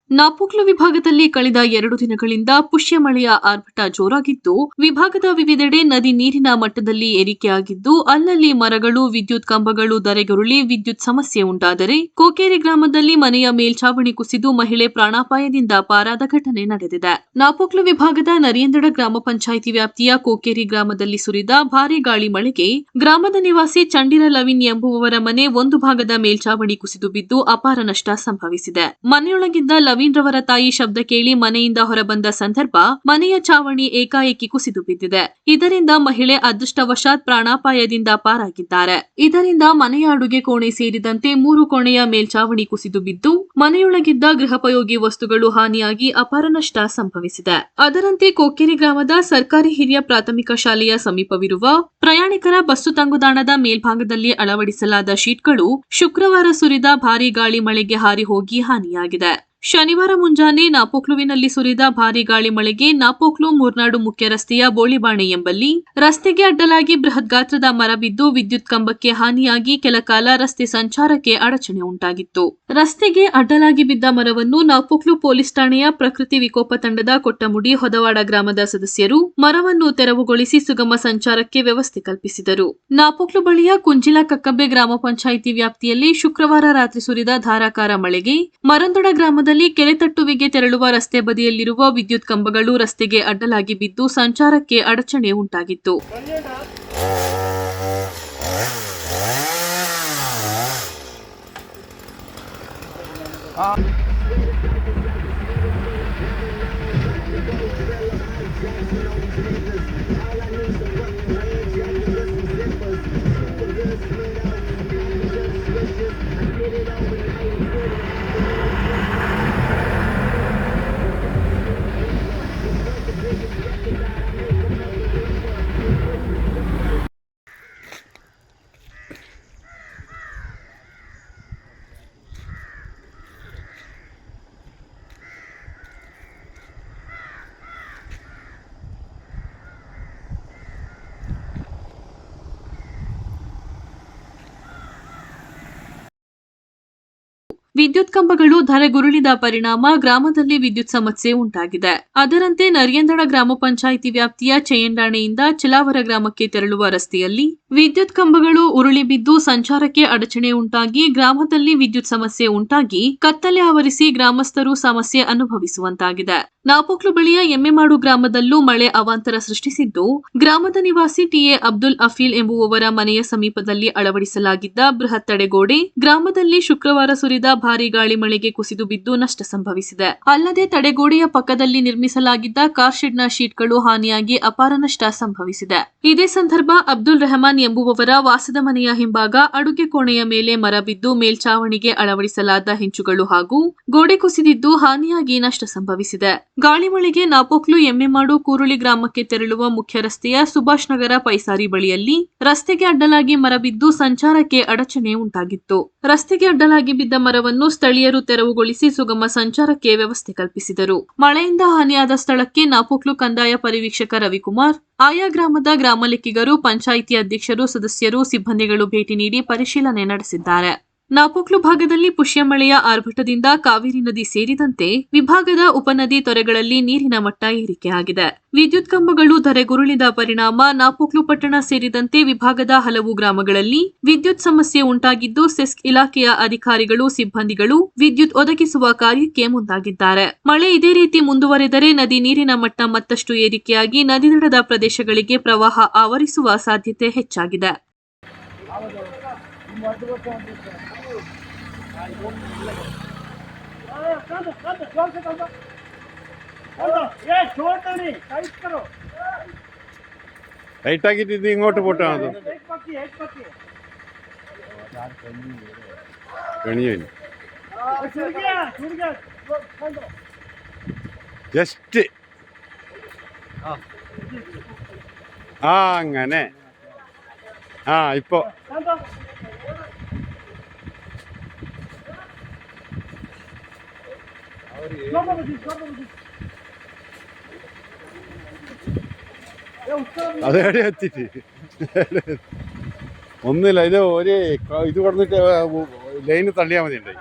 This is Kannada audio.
ನಾಪೋಕ್ಲು ವಿಭಾಗದಲ್ಲಿ ಕಳೆದ 2 ದಿನಗಳಿಂದ ಪುಷ್ಯ ಮಳೆಯ ಆರ್ಭಟ ಜೋರಾಗಿದ್ದು, ವಿಭಾಗದ ವಿವಿಧೆಡೆ ನದಿ ನೀರಿನ ಮಟ್ಟದಲ್ಲಿ ಏರಿಕೆಯಾಗಿದ್ದು, ಅಲ್ಲಲ್ಲಿ ಮರಗಳು, ವಿದ್ಯುತ್ ಕಂಬಗಳು ಧರೆಗುರುಳಿ ವಿದ್ಯುತ್ ಸಮಸ್ಯೆ ಉಂಟಾದರೆ, ಕೋಕೇರಿ ಗ್ರಾಮದಲ್ಲಿ ಮನೆಯ ಮೇಲ್ಛಾವಣಿ ಕುಸಿದು ಮಹಿಳೆ ಪ್ರಾಣಾಪಾಯದಿಂದ ಪಾರಾದ ಘಟನೆ ನಡೆದಿದೆ. ನಾಪೋಕ್ಲು ವಿಭಾಗದ ನರಿಯಂದಡ ಗ್ರಾಮ ಪಂಚಾಯಿತಿ ವ್ಯಾಪ್ತಿಯ ಕೋಕೇರಿ ಗ್ರಾಮದಲ್ಲಿ ಸುರಿದ ಭಾರೀ ಗಾಳಿ ಮಳೆಗೆ ಗ್ರಾಮದ ನಿವಾಸಿ ಚಂಡಿರ ಲವಿನ್ ಎಂಬುವವರ ಮನೆ ಒಂದು ಭಾಗದ ಮೇಲ್ಛಾವಣಿ ಕುಸಿದು ಬಿದ್ದು ಅಪಾರ ನಷ್ಟ ಸಂಭವಿಸಿದೆ. ಮನೆಯೊಳಗಿದ್ದ ಲವೀನ್ ರವರ ತಾಯಿ ಶಬ್ದ ಕೇಳಿ ಮನೆಯಿಂದ ಹೊರಬಂದ ಸಂದರ್ಭ ಮನೆಯ ಚಾವಣಿ ಏಕಾಏಕಿ ಕುಸಿದು ಬಿದ್ದಿದೆ. ಇದರಿಂದ ಮಹಿಳೆ ಅದೃಷ್ಟವಶಾತ್ ಪ್ರಾಣಾಪಾಯದಿಂದ ಪಾರಾಗಿದ್ದಾರೆ. ಇದರಿಂದ ಮನೆಯ ಅಡುಗೆ ಕೋಣೆ ಸೇರಿದಂತೆ 3 ಕೋಣೆಯ ಮೇಲ್ಛಾವಣಿ ಕುಸಿದು ಬಿದ್ದು ಮನೆಯೊಳಗಿದ್ದ ಗೃಹೋಪಯೋಗಿ ವಸ್ತುಗಳು ಹಾನಿಯಾಗಿ ಅಪಾರ ನಷ್ಟ ಸಂಭವಿಸಿದೆ. ಅದರಂತೆ ಕೋಕೇರಿ ಗ್ರಾಮದ ಸರ್ಕಾರಿ ಹಿರಿಯ ಪ್ರಾಥಮಿಕ ಶಾಲೆಯ ಸಮೀಪವಿರುವ ಪ್ರಯಾಣಿಕರ ಬಸ್ಸು ತಂಗುದಾಣದ ಮೇಲ್ಭಾಗದಲ್ಲಿ ಅಳವಡಿಸಲಾದ ಶೀಟ್ಗಳು ಶುಕ್ರವಾರ ಸುರಿದ ಭಾರೀ ಗಾಳಿ ಮಳೆಗೆ ಹಾರಿ ಹೋಗಿ ಹಾನಿಯಾಗಿದೆ. ಶನಿವಾರ ಮುಂಜಾನೆ ನಾಪೋಕ್ಲುವಿನಲ್ಲಿ ಸುರಿದ ಭಾರೀ ಗಾಳಿ ಮಳೆಗೆ ನಾಪೋಕ್ಲು ಮೂರ್ನಾಡು ಮುಖ್ಯ ರಸ್ತೆಯ ಬೋಳಿಬಾಣೆ ಎಂಬಲ್ಲಿ ರಸ್ತೆಗೆ ಅಡ್ಡಲಾಗಿ ಬೃಹತ್ ಗಾತ್ರದ ಮರ ಬಿದ್ದು ವಿದ್ಯುತ್ ಕಂಬಕ್ಕೆ ಹಾನಿಯಾಗಿ ಕೆಲ ಕಾಲ ರಸ್ತೆ ಸಂಚಾರಕ್ಕೆ ಅಡಚಣೆ ಉಂಟಾಗಿತ್ತು. ರಸ್ತೆಗೆ ಅಡ್ಡಲಾಗಿ ಬಿದ್ದ ಮರವನ್ನು ನಾಪೋಕ್ಲು ಪೊಲೀಸ್ ಠಾಣೆಯ ಪ್ರಕೃತಿ ವಿಕೋಪ ತಂಡದ ಕೊಟ್ಟಮುಡಿ ಹೊದವಾಡ ಗ್ರಾಮದ ಸದಸ್ಯರು ಮರವನ್ನು ತೆರವುಗೊಳಿಸಿ ಸುಗಮ ಸಂಚಾರಕ್ಕೆ ವ್ಯವಸ್ಥೆ ಕಲ್ಪಿಸಿದರು. ನಾಪೋಕ್ಲು ಬಳಿಯ ಕುಂಜಿಲ ಕಕ್ಕಬ್ಬೆ ಗ್ರಾಮ ಪಂಚಾಯಿತಿ ವ್ಯಾಪ್ತಿಯಲ್ಲಿ ಶುಕ್ರವಾರ ರಾತ್ರಿ ಸುರಿದ ಧಾರಾಕಾರ ಮಳೆಗೆ ಮರಂದೊಡ ಗ್ರಾಮದಲ್ಲಿ ಕೆರೆತಟ್ಟುವಿಗೆ ತೆರಳುವ ರಸ್ತೆ ಬದಿಯಲ್ಲಿರುವ ವಿದ್ಯುತ್ ಕಂಬಗಳು ರಸ್ತೆಗೆ ಅಡ್ಡಲಾಗಿ ಬಿದ್ದು ಸಂಚಾರಕ್ಕೆ ಅಡಚಣೆ ಉಂಟಾಗಿತ್ತು. ವಿದ್ಯುತ್ ಕಂಬಗಳು ಧರೆಗುರುಳಿದ ಪರಿಣಾಮ ಗ್ರಾಮದಲ್ಲಿ ವಿದ್ಯುತ್ ಸಮಸ್ಯೆ ಉಂಟಾಗಿದೆ. ಅದರಂತೆ ನರಿಯಂದಡ ಗ್ರಾಮ ಪಂಚಾಯಿತಿ ವ್ಯಾಪ್ತಿಯ ಚಯಂಡಾಣೆಯಿಂದ ಚಿಲಾವರ ಗ್ರಾಮಕ್ಕೆ ತೆರಳುವ ರಸ್ತೆಯಲ್ಲಿ ವಿದ್ಯುತ್ ಕಂಬಗಳು ಉರುಳಿ ಬಿದ್ದು ಸಂಚಾರಕ್ಕೆ ಅಡಚಣೆ ಉಂಟಾಗಿ ಗ್ರಾಮದಲ್ಲಿ ವಿದ್ಯುತ್ ಸಮಸ್ಯೆ ಉಂಟಾಗಿ ಕತ್ತಲೆ ಆವರಿಸಿ ಗ್ರಾಮಸ್ಥರು ಸಮಸ್ಯೆ ಅನುಭವಿಸುವಂತಾಗಿದೆ. ನಾಪೋಕ್ಲು ಬಳಿಯ ಎಮ್ಮೆಮಾಡು ಗ್ರಾಮದಲ್ಲೂ ಮಳೆ ಅವಾಂತರ ಸೃಷ್ಟಿಸಿದ್ದು, ಗ್ರಾಮದ ನಿವಾಸಿ ಟಿಎ ಅಬ್ದುಲ್ ಅಫೀಲ್ ಎಂಬುವವರ ಮನೆಯ ಸಮೀಪದಲ್ಲಿ ಅಳವಡಿಸಲಾಗಿದ್ದ ಬೃಹತ್ ತಡೆಗೋಡೆ ಗ್ರಾಮದಲ್ಲಿ ಶುಕ್ರವಾರ ಸುರಿದ ಭಾರೀ ಗಾಳಿ ಮಳೆಗೆ ಕುಸಿದು ಬಿದ್ದು ನಷ್ಟ ಸಂಭವಿಸಿದೆ. ಅಲ್ಲದೆ ತಡೆಗೋಡೆಯ ಪಕ್ಕದಲ್ಲಿ ನಿರ್ಮಿಸಲಾಗಿದ್ದ ಕಾರ್ ಶೆಡ್ನ ಶೀಟ್ಗಳು ಹಾನಿಯಾಗಿ ಅಪಾರ ನಷ್ಟ ಸಂಭವಿಸಿದೆ. ಇದೇ ಸಂದರ್ಭ ಅಬ್ದುಲ್ ರೆಹಮಾನ್ ಎಂಬುವವರ ವಾಸದ ಮನೆಯ ಹಿಂಭಾಗ ಅಡುಗೆ ಕೋಣೆಯ ಮೇಲೆ ಮರ ಬಿದ್ದು ಮೇಲ್ಛಾವಣಿಗೆ ಅಳವಡಿಸಲಾದ ಹೆಂಚುಗಳು ಹಾಗೂ ಗೋಡೆ ಕುಸಿದಿದ್ದು ಹಾನಿಯಾಗಿ ನಷ್ಟ ಸಂಭವಿಸಿದೆ. ಗಾಳಿ ಮಳೆಗೆ ನಾಪೋಕ್ಲು ಎಮ್ಮೆಮಾಡು ಕೂರುಳಿ ಗ್ರಾಮಕ್ಕೆ ತೆರಳುವ ಮುಖ್ಯ ರಸ್ತೆಯ ಸುಭಾಷ್ ನಗರ ಪೈಸಾರಿ ಬಳಿಯಲ್ಲಿ ರಸ್ತೆಗೆ ಅಡ್ಡಲಾಗಿ ಮರ ಬಿದ್ದು ಸಂಚಾರಕ್ಕೆ ಅಡಚಣೆ ಉಂಟಾಗಿತ್ತು. ರಸ್ತೆಗೆ ಅಡ್ಡಲಾಗಿ ಬಿದ್ದ ಮರವನ್ನು ಸ್ಥಳೀಯರು ತೆರವುಗೊಳಿಸಿ ಸುಗಮ ಸಂಚಾರಕ್ಕೆ ವ್ಯವಸ್ಥೆ ಕಲ್ಪಿಸಿದರು. ಮಳೆಯಿಂದ ಹಾನಿಯಾದ ಸ್ಥಳಕ್ಕೆ ನಾಪೋಕ್ಲು ಕಂದಾಯ ಪರಿವೀಕ್ಷಕ ರವಿಕುಮಾರ್, ಆಯಾ ಗ್ರಾಮದ ಗ್ರಾಮ ಲೆಕ್ಕಿಗರು, ಪಂಚಾಯಿತಿ ಅಧ್ಯಕ್ಷರು, ಸದಸ್ಯರು, ಸಿಬ್ಬಂದಿಗಳು ಭೇಟಿ ನೀಡಿ ಪರಿಶೀಲನೆ ನಡೆಸಿದ್ದಾರೆ. ನಾಪೋಕ್ಲು ಭಾಗದಲ್ಲಿ ಪುಷ್ಯ ಮಳೆಯ ಆರ್ಭಟದಿಂದ ಕಾವೇರಿ ನದಿ ಸೇರಿದಂತೆ ವಿಭಾಗದ ಉಪನದಿ ತೊರೆಗಳಲ್ಲಿ ನೀರಿನ ಮಟ್ಟ ಏರಿಕೆಯಾಗಿದೆ. ವಿದ್ಯುತ್ ಕಂಬಗಳು ಧರೆಗುರುಳಿದ ಪರಿಣಾಮ ನಾಪೋಕ್ಲು ಪಟ್ಟಣ ಸೇರಿದಂತೆ ವಿಭಾಗದ ಹಲವು ಗ್ರಾಮಗಳಲ್ಲಿ ವಿದ್ಯುತ್ ಸಮಸ್ಯೆ ಉಂಟಾಗಿದ್ದು, ಸೆಸ್ಕ್ ಇಲಾಖೆಯ ಅಧಿಕಾರಿಗಳು, ಸಿಬ್ಬಂದಿಗಳು ವಿದ್ಯುತ್ ಒದಗಿಸುವ ಕಾರ್ಯಕ್ಕೆ ಮುಂದಾಗಿದ್ದಾರೆ. ಮಳೆ ಇದೇ ರೀತಿ ಮುಂದುವರೆದರೆ ನದಿ ನೀರಿನ ಮಟ್ಟ ಮತ್ತಷ್ಟು ಏರಿಕೆಯಾಗಿ ನದಿ ದಡದ ಪ್ರದೇಶಗಳಿಗೆ ಪ್ರವಾಹ ಆವರಿಸುವ ಸಾಧ್ಯತೆ ಹೆಚ್ಚಾಗಿದೆ. ടൈറ്റ് ആക്കിട്ട് ഇത് ഇങ്ങോട്ട് പോട്ടാ ജസ്റ്റ് അങ്ങനെ ഇപ്പോ അതെവിടെ എത്തിട്ട് ഒന്നുമില്ല. ഇത് ഒരു ഇത് കൊടുത്തിട്ട് ലൈന് തള്ളിയാൽ മതി ഉണ്ടായി.